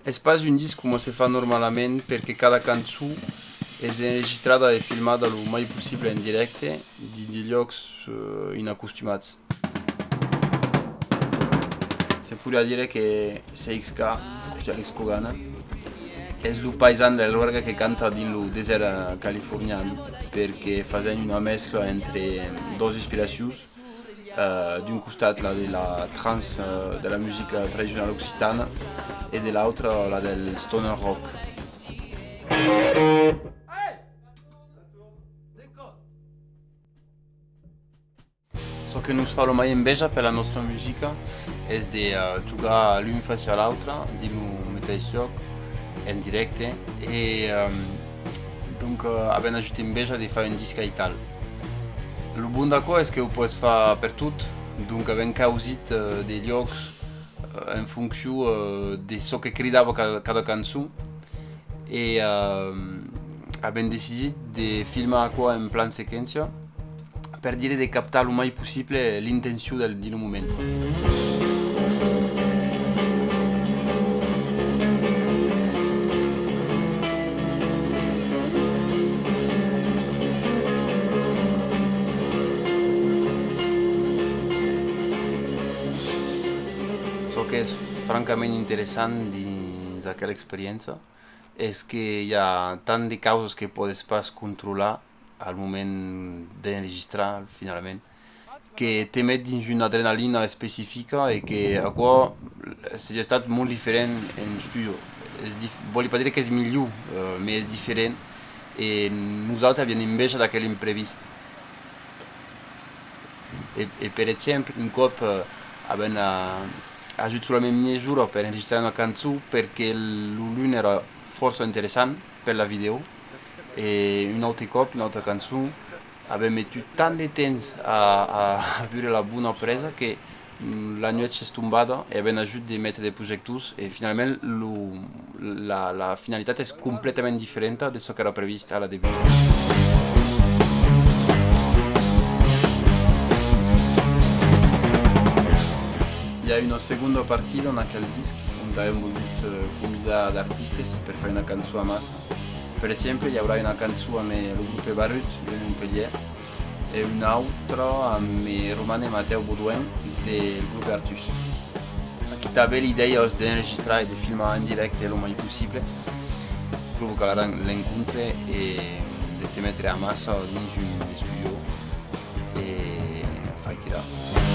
Es pas un disc come si fa normalment perché cada canzone è registrata e filmata lo mai possibile in dirette di llocs inacostumats. Se può dire che CXK, cu Alex Cogana, és lo paisan del Lorga che canta din lo desert californiano perché facendo una mescla entre dos ispiracions, d'un costat la de la trance de la musica tradicional occitana e dell'altra la del stoner rock. So che non fa mai inveja per la nostra musica è di giocare l'un face all'altra, di lo mettere in gioco in dirette e donc abbiamo avuto inveja di fare un disco in Italia. Lo buon da qua è che lo puoi fare per tutto, donc abbiamo causit degli giochi in funzione di ciò che credeva cada canzone e abbiamo deciso di filmare qua in plan sequenza per dire di captare il mai possibile l'intenzione di un momento. So che è francamente interessante di questa esperienza è che hi ha tante cose che puoi pas controllare al momento di registrare finalmente che ti metti in un'adrenalina specifica e che a qua è stato molto differente in studio. Voglio pas dire che è migliore, ma è differente e noi abbiamo invece da quell'imprevisto. E per esempio in cop abbiamo ajuto sulla mia misura per registrare una canzone perché l'una era forse interessante per la video e un'altra canzone abbiamo messo tanto tempo a avere la buona presa che la notte è tombata e abbiamo ajuto di mettere dei projectors e finalmente la finalità è completamente differente da ciò che era previsto alla debutto. Il y a una seconda partita in quel disco dove abbiamo voluto convidare ad artisti per fare una canzone a massa. Per esempio, ci avrà una canzone con il gruppo Barut di Montpellier e un'altra con Romane e Matteo Baudouin del gruppo Artus. Qui aveva l'idea di registrare e di filmare in diretta lo più possibile, provocare l'incontro e di si mettere a massa in un studio e fai tirare.